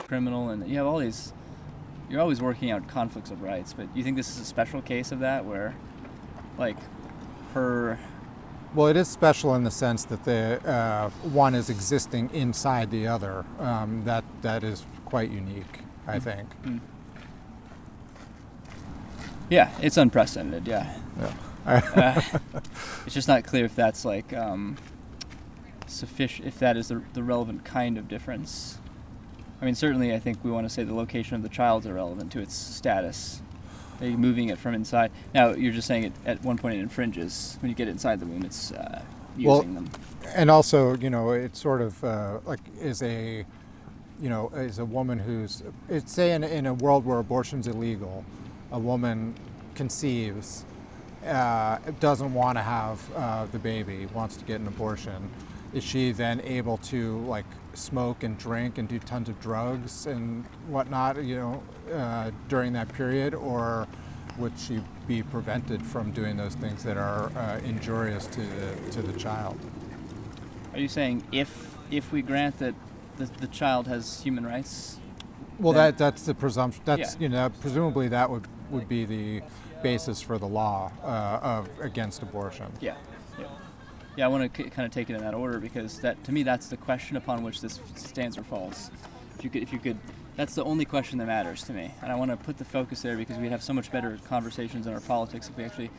criminal, and you have all these. You're always working out conflicts of rights, but you think this is a special case of that, where, like, her. Well, it is special in the sense that the one is existing inside the other. That is quite unique, I think. Mm. Yeah, it's unprecedented. Yeah. It's just not clear if that's like sufficient. If that is the relevant kind of difference. I mean, certainly, I think we want to say the location of the child is irrelevant to its status. Moving it from inside. Now, you're just saying it at one point it infringes. When you get it inside the womb, it's using them. And also, it's sort of like is a woman who's, say in a world where abortion's illegal, a woman conceives, doesn't want to have the baby, wants to get an abortion. Is she then able to like smoke and drink and do tons of drugs and whatnot, during that period, or would she be prevented from doing those things that are injurious to the child? Are you saying if we grant that the child has human rights? Well, that's the presumption. That's presumably that would be the basis for the law against abortion. Yeah, I want to kind of take it in that order because that, to me, that's the question upon which this stands or falls. If you could, that's the only question that matters to me, and I want to put the focus there because we'd have so much better conversations in our politics if we actually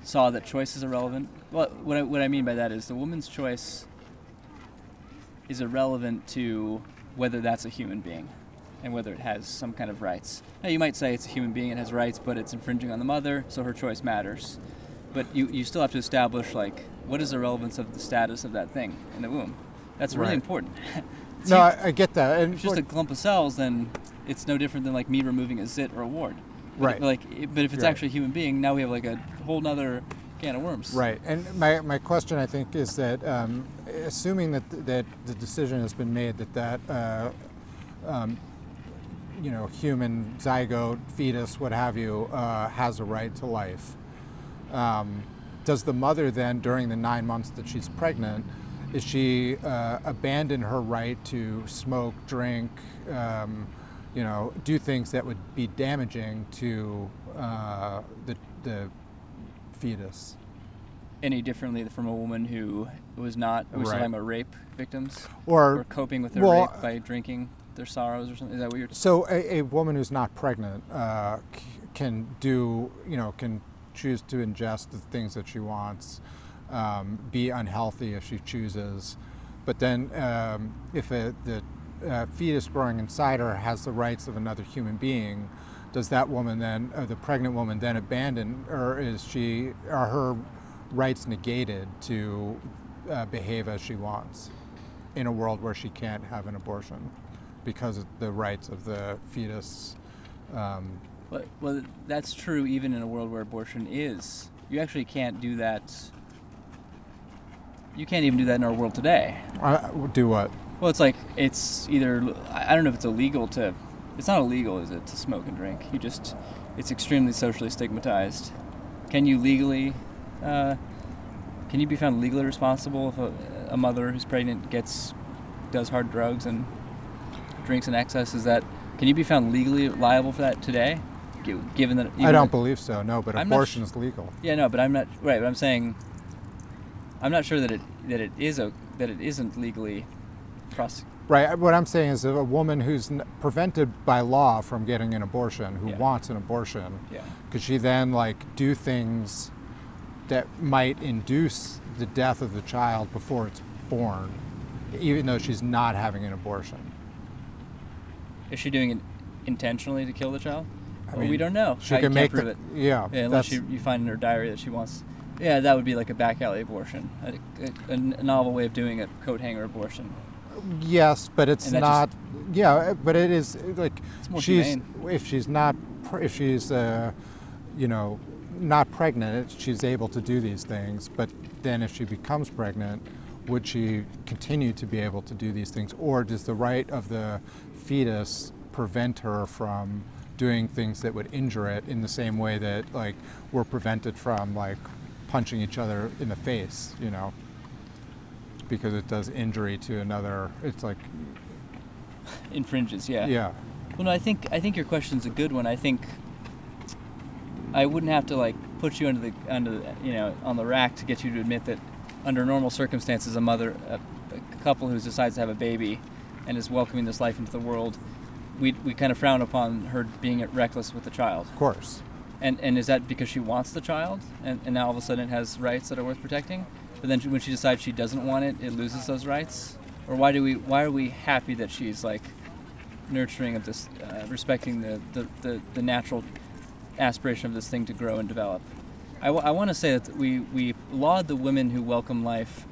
saw that choice is irrelevant. Well, what I mean by that is the woman's choice is irrelevant to whether that's a human being and whether it has some kind of rights. Now, you might say it's a human being, it has rights, but it's infringing on the mother, so her choice matters. But you still have to establish, like, what is the relevance of the status of that thing in the womb? That's really important. No, I get that. And if it's just a clump of cells, then it's no different than, like, me removing a zit or a wart. But right. But if it's actually a human being, now we have, like, a whole nother can of worms. Right. And my question, I think, is that assuming that the decision has been made that human zygote, fetus, what have you, has a right to life. Does the mother then, during the 9 months that she's pregnant, is she abandon her right to smoke, drink, do things that would be damaging to the fetus? Any differently from a woman who was not, are we talking about rape victims? Or coping with their rape by drinking their sorrows or something? Is that what you're talking about? So a woman who's not pregnant can choose to ingest the things that she wants, be unhealthy if she chooses, but then if the fetus growing inside her has the rights of another human being, does that woman then, the pregnant woman, then abandon, or are her rights negated to behave as she wants in a world where she can't have an abortion because of the rights of the fetus? Well, that's true even in a world where abortion is. You actually can't do that. You can't even do that in our world today. Do what? Well, it's either, I don't know if it's illegal to, it's not illegal, is it, to smoke and drink? It's extremely socially stigmatized. Can you legally, can you be found legally responsible if a mother who's pregnant does hard drugs and drinks in excess? Can you be found legally liable for that today? Given that, I don't believe so. No, but abortion is legal. Yeah, no, but I'm not right. But I'm saying, I'm not sure that it isn't legally prosecuted. Right. What I'm saying is, that a woman who's prevented by law from getting an abortion, who wants an abortion, could she then do things that might induce the death of the child before it's born, even though she's not having an abortion? Is she doing it intentionally to kill the child? We don't know. She can make prove it. Yeah. Unless you find in her diary that she wants. Yeah, that would be like a back alley abortion, a novel way of doing a coat hanger abortion. Yes, but it's not. But it is like it's more humane. If she's not not pregnant, she's able to do these things. But then, if she becomes pregnant, would she continue to be able to do these things, or does the right of the fetus prevent her from doing things that would injure it in the same way that we're prevented from punching each other in the face, because it does injury to another? It's infringes. Yeah. Yeah. Well, no, I think your question's a good one. I think I wouldn't have to like put you under the on the rack to get you to admit that under normal circumstances, a couple who decides to have a baby and is welcoming this life into the world, we kind of frown upon her being reckless with the child. Of course. And is that because she wants the child and now all of a sudden it has rights that are worth protecting? But then when she decides she doesn't want it, it loses those rights? Or why are we happy that she's like nurturing of this, respecting the natural aspiration of this thing to grow and develop? I want to say that we laud the women who welcome life,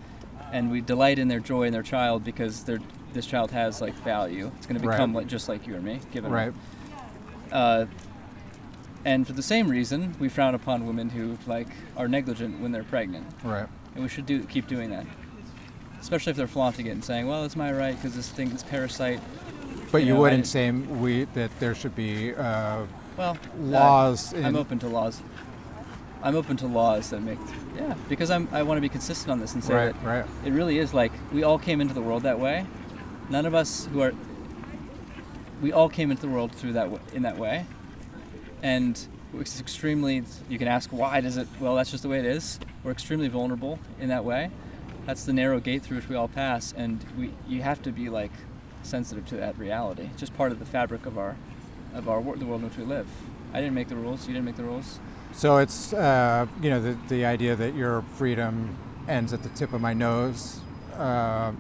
and we delight in their joy in their child because this child has like value. It's going to become Right. just like you or me, given. Right. And for the same reason, we frown upon women who like are negligent when they're pregnant, Right. and we should keep doing that, especially if they're flaunting it and saying, "Well, it's my right because this parasite." But you know, wouldn't say that there should be Well, laws. I'm open to laws. I'm open to laws that make, because I want to be consistent on this and say Right. that Right. it really is like we all came into the world that way. None of us we all came into the world in that way, and it's extremely. You can ask why does it? Well, that's just the way it is. We're extremely vulnerable in that way. That's the narrow gate through which we all pass, and you have to be like sensitive to that reality. It's just part of the fabric of the world in which we live. I didn't make the rules. You didn't make the rules. So it's the idea that your freedom ends at the tip of my nose,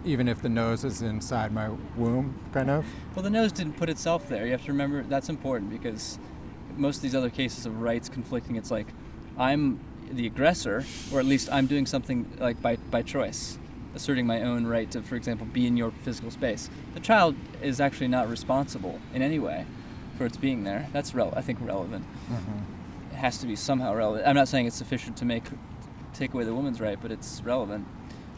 even if the nose is inside my womb, kind of. Well, the nose didn't put itself there. You have to remember that's important because most of these other cases of rights conflicting, it's like I'm the aggressor, or at least I'm doing something like by choice, asserting my own right to, for example, be in your physical space. The child is actually not responsible in any way for its being there. That's I think relevant. Mm-hmm. It has to be somehow relevant. I'm not saying it's sufficient to take away the woman's right, but it's relevant.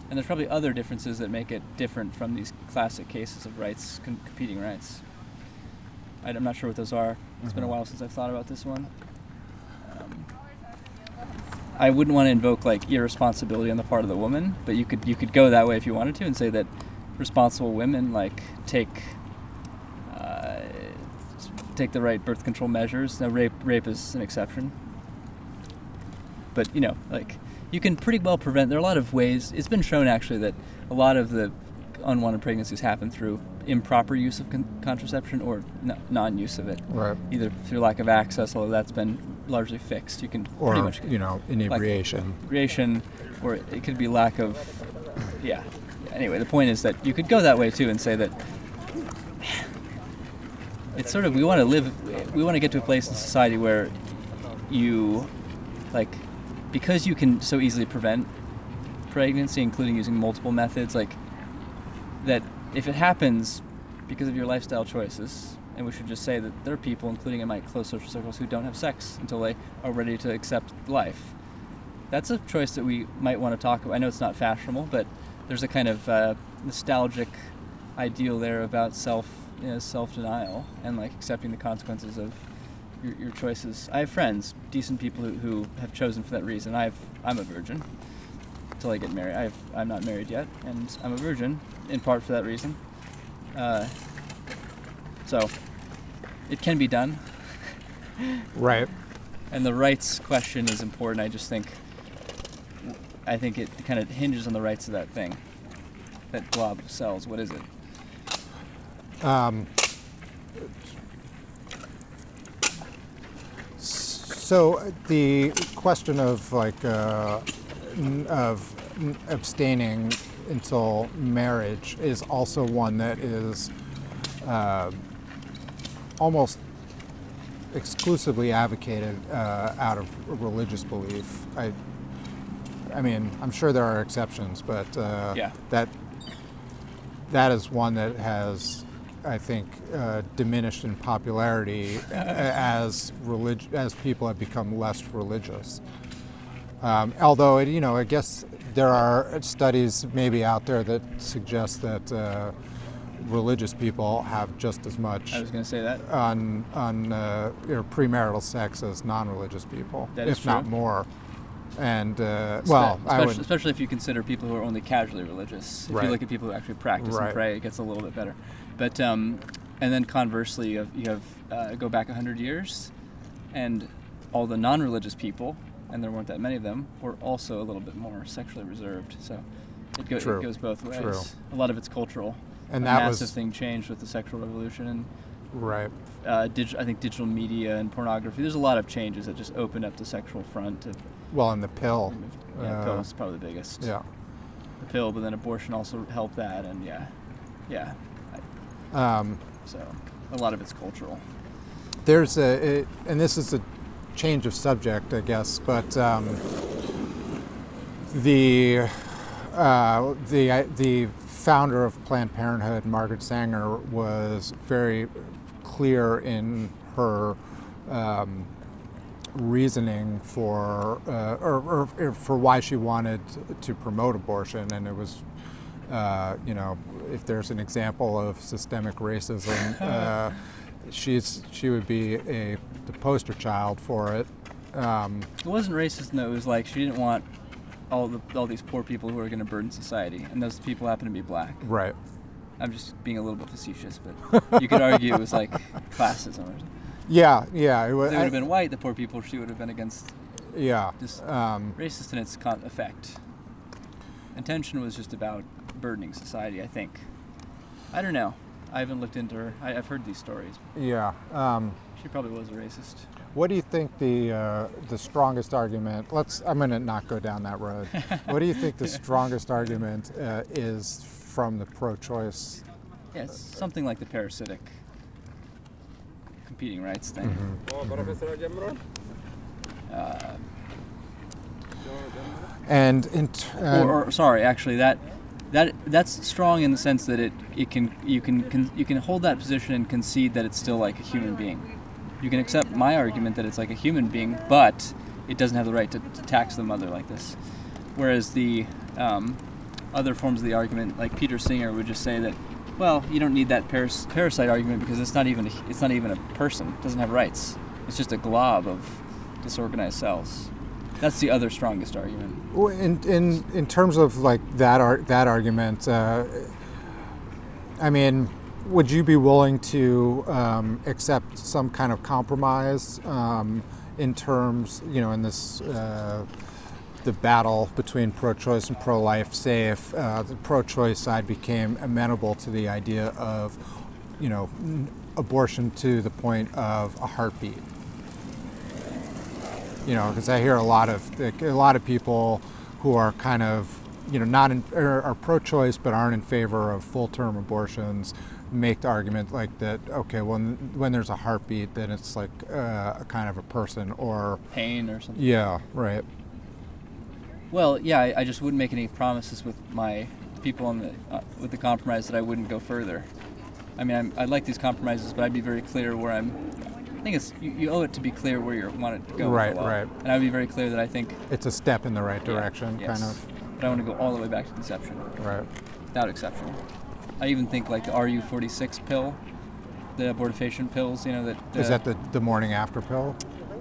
And there's probably other differences that make it different from these classic cases of rights, competing rights. I'm not sure what those are. It's been a while since I've thought about this one. I wouldn't want to invoke like irresponsibility on the part of the woman, but you could go that way if you wanted to and say that responsible women like take the right birth control measures. Now rape is an exception, but like you can pretty well prevent. There are a lot of ways. It's been shown actually that a lot of the unwanted pregnancies happen through improper use of contraception or non-use of it. Right. Either through lack of access, although that's been largely fixed. You can Or pretty much inebriation. inebriation, or it could be lack of. Yeah. Anyway, the point is that you could go that way too and say that it's sort of we want to get to a place in society where you like because you can so easily prevent pregnancy, including using multiple methods, like that if it happens because of your lifestyle choices, and we should just say that there are people, including in my close social circles, who don't have sex until they are ready to accept life. That's a choice that we might want to talk about. I know it's not fashionable, but there's a kind of nostalgic ideal there about self-denial and like accepting the consequences of your choices. I have friends, decent people who have chosen for that reason. I'm a virgin until I get married. I'm not married yet, and I'm a virgin in part for that reason. So it can be done. Right. And the rights question is important. I think it kind of hinges on the rights of that thing, that blob of cells. What is it? So the question of abstaining until marriage is also one that is almost exclusively advocated out of religious belief. I mean, I'm sure there are exceptions, but that is one that has, I think, diminished in popularity as people have become less religious. Although, I guess there are studies maybe out there that suggest that religious people have just as much. I was going to say that. On premarital sex as non-religious people, That is if not true. more. And especially if you consider people who are only casually religious. If Right. you look at people who actually practice Right. and pray, it gets a little bit better. But and then conversely, you have go back 100 years, and all the non-religious people, and there weren't that many of them, were also a little bit more sexually reserved. So it True. goes both ways. True. A lot of it's cultural. And a that massive was thing changed with the sexual revolution and right. I think digital media and pornography. There's a lot of changes that just opened up the sexual front. Well, and the pill. Pill is probably the biggest. Yeah. The pill, but then abortion also helped that, and so a lot of it's cultural. There's and this is a change of subject, I guess, but the founder of Planned Parenthood, Margaret Sanger, was very clear in her reasoning for or for why she wanted to promote abortion, and it was if there's an example of systemic racism, she would be the poster child for it. It wasn't racist, though. It was like she didn't want all these poor people who are going to burden society, and those people happen to be black. Right. I'm just being a little bit facetious, but you could argue it was like classism or something. Yeah. It If they was. would have been white, the poor people, she would have been against. Yeah. Just racist in its effect. Intention was just about burdening society, I think. I don't know. I haven't looked into her. I've heard these stories. Yeah. She probably was a racist. What do you think the strongest argument? I'm going to not go down that road. What do you think the strongest argument is from the pro-choice? Yeah, it's something like the parasitic competing rights thing. Actually, that's strong in the sense that you can hold that position and concede that it's still like a human being. You can accept my argument that it's like a human being, but it doesn't have the right to tax the mother like this. Whereas the other forms of the argument, like Peter Singer would just say that, well, you don't need that parasite argument because it's not even a person. It doesn't have rights. It's just a glob of disorganized cells. That's the other strongest argument. In terms of like that argument, I mean, would you be willing to accept some kind of compromise in terms, in this the battle between pro-choice and pro-life? Say if the pro-choice side became amenable to the idea of, abortion to the point of a heartbeat. Because I hear a lot of people who are kind of, are pro-choice but aren't in favor of full-term abortions make the argument like that. Okay, when there's a heartbeat, then it's like a kind of a person or pain or something. Yeah, right. Well, yeah, I just wouldn't make any promises with my people with the compromise that I wouldn't go further. I mean, I like these compromises, but I'd be very clear where I think it's you owe it to be clear where you want it to go. Right. And I'd be very clear that I think it's a step in the right direction, yes. kind of. But I want to go all the way back to conception. Right. Without exception. I even think like the RU46 pill, the abortifacient pills, that... Is that the morning after pill?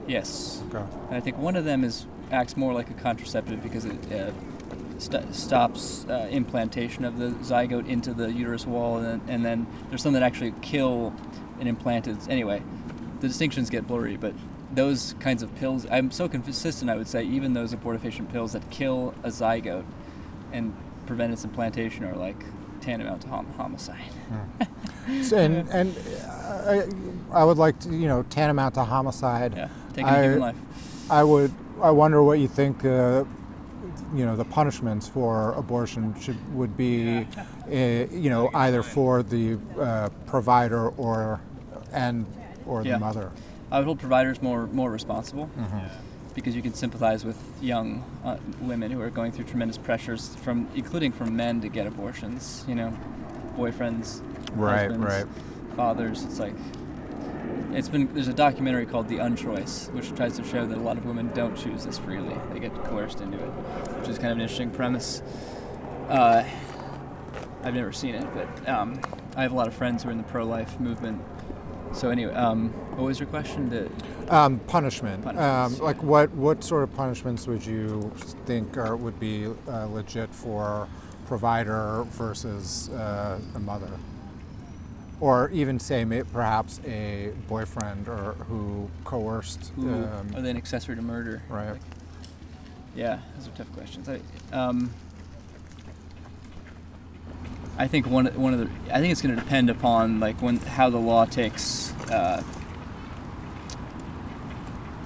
Yes. Okay. And I think one of them acts more like a contraceptive because it stops implantation of the zygote into the uterus wall, and then there's some that actually kill an implanted... Anyway, the distinctions get blurry, but those kinds of pills, I'm so consistent, I would say, even those abortifacient pills that kill a zygote and prevent its implantation are like tantamount to homicide. And I would like to, tantamount to homicide. Yeah, taking a human life. I wonder what you think, the punishments for abortion would be, either for the provider or the mother. I would hold providers more responsible, because you can sympathize with young women who are going through tremendous pressures, including from men to get abortions. Boyfriends, husbands, fathers. It's like there's a documentary called The Unchoice, which tries to show that a lot of women don't choose this freely; they get coerced into it, which is kind of an interesting premise. I've never seen it, but I have a lot of friends who are in the pro-life movement. So anyway, what was your question? Punishment. Punishments, Like yeah. what sort of punishments would you think would be legit for provider versus a mother, or even say Mm-hmm. perhaps a boyfriend or who coerced? Who are they an accessory to murder? Right. Like, yeah, those are tough questions. I think one of the I think it's going to depend upon like how the law takes.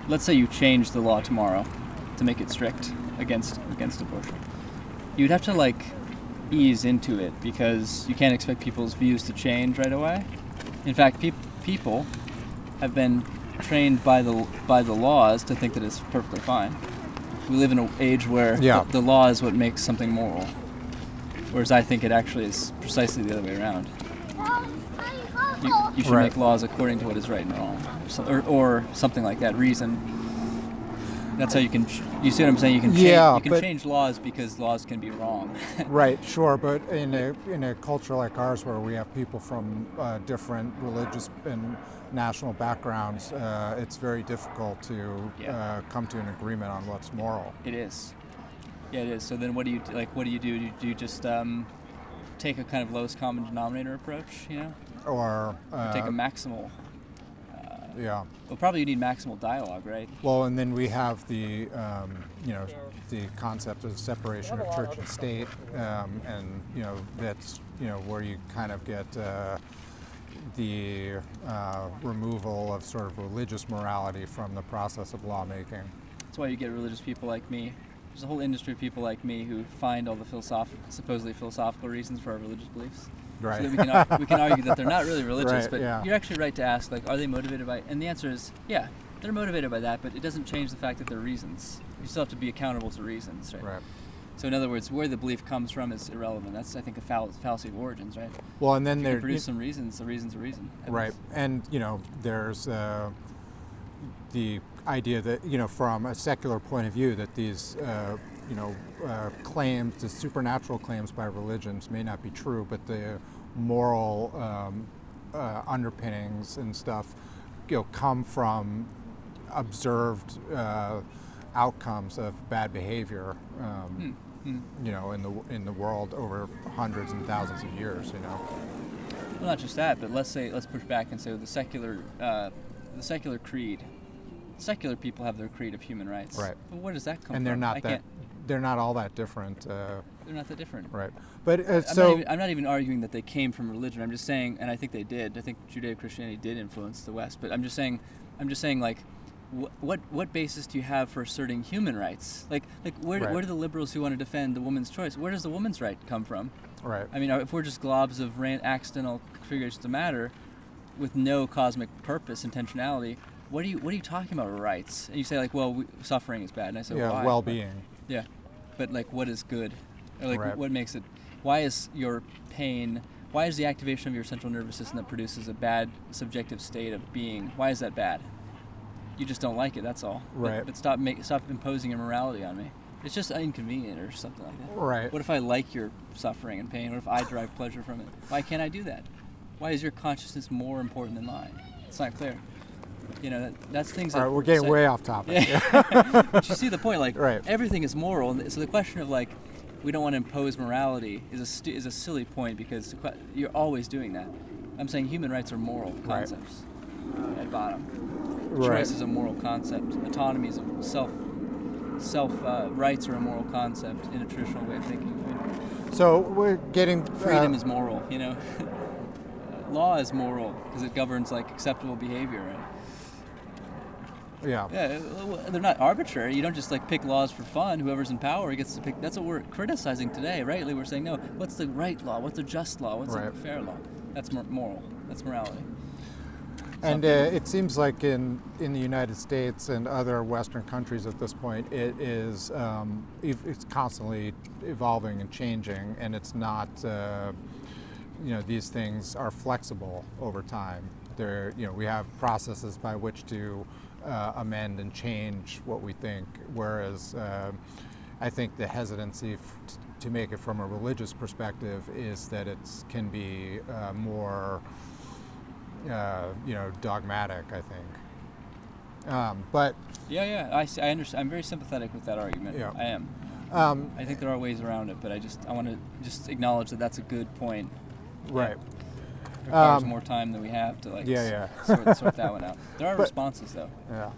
Let's say you change the law tomorrow to make it strict against abortion. You'd have to like ease into it because you can't expect people's views to change right away. In fact, people have been trained by the laws to think that it's perfectly fine. We live in an age where Yeah. the law is what makes something moral, whereas I think it actually is precisely the other way around. You should Right. make laws according to what is right and wrong, or something like that. Reason. That's how you can. You see what I'm saying? You can change. Yeah, You can but- change laws because laws can be wrong. Right, sure, but in a culture like ours, where we have people from different religious and national backgrounds, it's very difficult to Yeah. come to an agreement on what's moral. It is. Yeah, it is. So then, what do you like? What do? Do you just take a kind of lowest common denominator approach? You know, Or take a maximal. yeah. Well, probably you need maximal dialogue, right? Well, and then we have the the concept of separation of church and state, and that's where you kind of get the removal of sort of religious morality from the process of lawmaking. That's why you get religious people like me. There's a whole industry of people like me who find all the supposedly philosophical reasons for our religious beliefs. Right. So that we can argue that they're not really religious, Right, but yeah. you're actually right to ask, like, are they motivated by? And the answer is, yeah, they're motivated by that, but it doesn't change the fact that they're reasons. You still have to be accountable to reasons, right? Right. So in other words, where the belief comes from is irrelevant. That's, I think, a fallacy of origins, right? Well, and then If you there can produce some reasons, the reason's a reason. right, and there's the idea that from a secular point of view that these claims, the supernatural claims by religions may not be true, but the moral underpinnings and stuff come from observed outcomes of bad behavior in the world over hundreds and thousands of years. Well, not just that, but let's push back and say the secular creed. Secular people have their creed of human rights. Right. But where does that come from? And they're not all that different. They're not that different. Right. But I'm not even arguing that they came from religion. I'm just saying, and I think they did. I think Judeo-Christianity did influence the West. But I'm just saying, like, what basis do you have for asserting human rights? Like where do the liberals who want to defend the woman's choice? Where does the woman's right come from? Right. I mean, if we're just globs of accidental configurations of matter with no cosmic purpose, intentionality, what are you talking about rights? And you say, like, well, suffering is bad. And I say, yeah, why? well-being. Yeah, but like, what is good? Or like, Right. what makes it? Why is your pain? Why is the activation of your central nervous system that produces a bad subjective state of being? Why is that bad? You just don't like it. That's all. Right. But stop imposing your morality on me. It's just inconvenient or something like that. Right. What if I like your suffering and pain? What if I derive pleasure from it? Why can't I do that? Why is your consciousness more important than mine? It's not clear. That's things. All that right, we're getting way off topic. Yeah. But you see the point. Like, Right. everything is moral, and so the question of like, we don't want to impose morality is a silly point because you're always doing that. I'm saying human rights are moral concepts at bottom. Right. Choice is a moral concept. Autonomy is a self rights are a moral concept in a traditional way of thinking. So we're getting Freedom is moral. Law is moral because it governs like acceptable behavior. Right? Yeah. Yeah, they're not arbitrary. You don't just like pick laws for fun. Whoever's in power gets to pick. That's what we're criticizing today, rightly. We're saying, no, what's the right law? What's the just law? What's Right. the fair law? That's moral. That's morality. And it seems like in the United States and other Western countries at this point, it is it's constantly evolving and changing, and it's not these things are flexible over time. We have processes by which to amend and change what we think, whereas I think the hesitancy to make it from a religious perspective is that it can be more dogmatic, I think. But Yeah. I understand. I'm very sympathetic with that argument. Yeah. I am. I think there are ways around it, but I want to just acknowledge that that's a good point. right. It requires more time than we have to like Yeah. sort that one out. There are But- responses though. Yeah.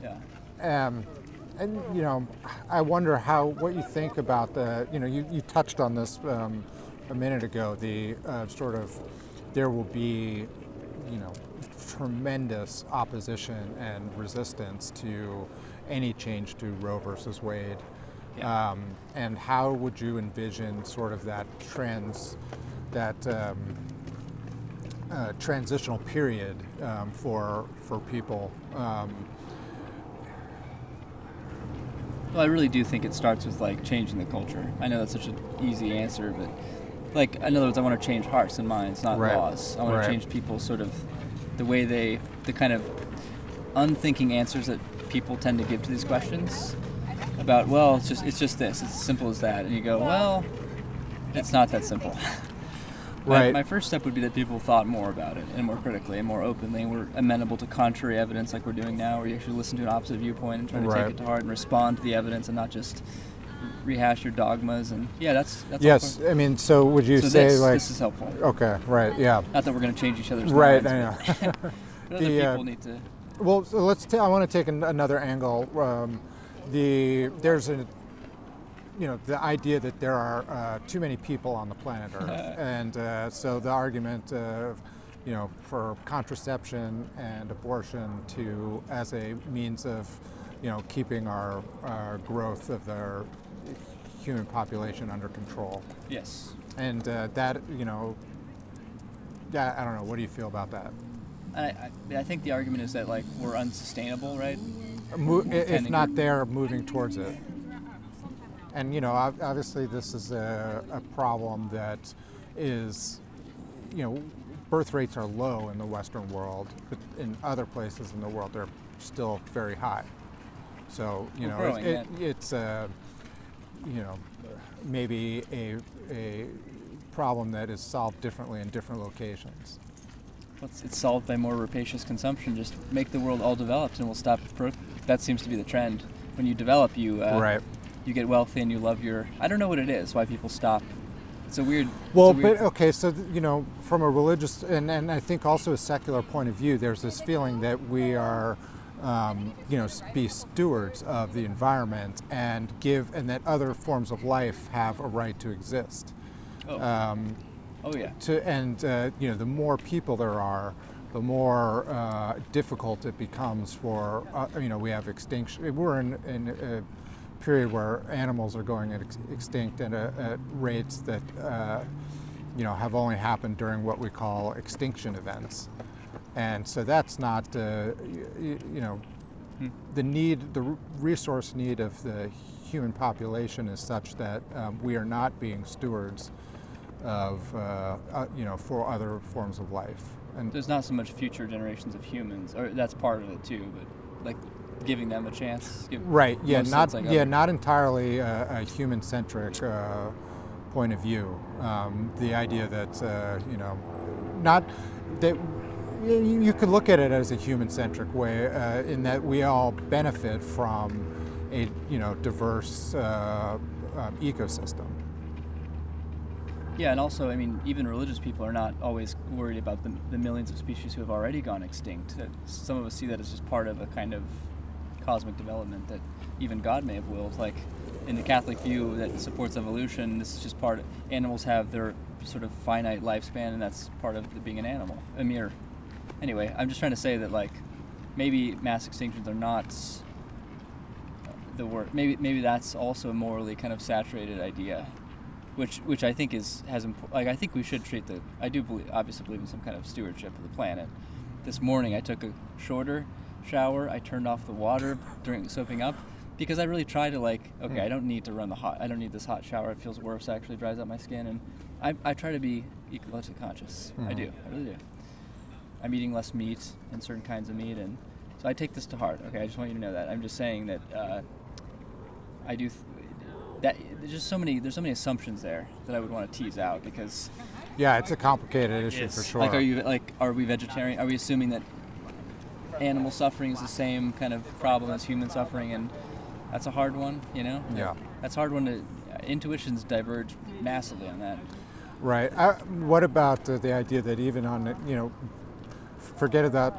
Yeah. And I wonder what you think about you touched on this a minute ago. The sort of there will be, tremendous opposition and resistance to any change to Roe versus Wade. Yeah. And how would you envision sort of that transitional period for people? Well, I really do think it starts with like changing the culture. I know that's such an easy answer, but like in other words, I want to change hearts and minds, not Right. laws. I want Right. to change people sort of the way the kind of unthinking answers that people tend to give to these questions about, well, it's just this, it's as simple as that, and you go, well, it's not that simple. Right. My first step would be that people thought more about it and more critically and more openly, and were amenable to contrary evidence like we're doing now, where you actually listen to an opposite viewpoint and try to Right. take it to heart and respond to the evidence and not just rehash your dogmas. And yeah, that's Yes, all I mean, so would you so say this is helpful. okay, right, yeah, Not that we're going to change each other's right, minds. I know. But other people need to. Well, so I want to take another angle. There's the idea that there are too many people on the planet Earth, and so the argument of, for contraception and abortion as a means of, keeping our growth of the human population under control, Yes. and that, I don't know. What do you feel about that? I think the argument is that like we're unsustainable, right? If not there, moving towards it. And obviously this is a problem that is, birth rates are low in the Western world, but in other places in the world they're still very high. So growing, it's maybe a problem that is solved differently in different locations. It's solved by more rapacious consumption. Just make the world all developed, and we'll stop. That seems to be the trend. When you develop, you Right. you get wealthy, and you love your. I don't know what it is. Why people stop. It's a weird. Well, it's a weird, but okay, so from a religious and I think also a secular point of view, there's this feeling that we are, be stewards of the environment and that other forms of life have a right to exist. Oh yeah. The more people there are, the more difficult it becomes for we have extinction. We're in a period where animals are going extinct at rates that have only happened during what we call extinction events, and so that's not the resource need of the human population is such that we are not being stewards of for other forms of life. And There's not so much future generations of humans, or that's part of it too, but like giving them a chance. right, yeah, not not entirely a human-centric point of view. The idea that not that you could look at it as a human-centric way in that we all benefit from a diverse ecosystem. Yeah, and also, I mean, even religious people are not always worried about the millions of species who have already gone extinct. Some of us see that as just part of a kind of cosmic development that even God may have willed. Like in the Catholic view that supports evolution, this is just part of, animals have their sort of finite lifespan, and that's part of being an animal. Anyway, I'm just trying to say that like maybe mass extinctions are not the word. Maybe that's also a morally kind of saturated idea. Which I think I think we should treat obviously believe in some kind of stewardship of the planet. This morning I took a shorter shower. I turned off the water during soaping up because I really try to I don't need to I don't need this hot shower. It feels worse, actually dries out my skin, and I try to be ecologically conscious. I really do. I'm eating less meat and certain kinds of meat, and so I take this to heart. Okay, I just want you to know that. I'm just saying that I do. there's so many assumptions there that I would want to tease out because Yeah, it's a complicated issue for sure. like are we vegetarian? Are we assuming that animal suffering is the same kind of problem as human suffering? And that's a hard one, you know. Yeah. That's a hard one to. Intuitions diverge massively on that. Right. What about the idea that even on, forget about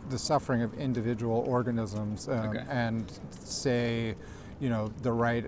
the suffering of individual organisms Okay. and say, the right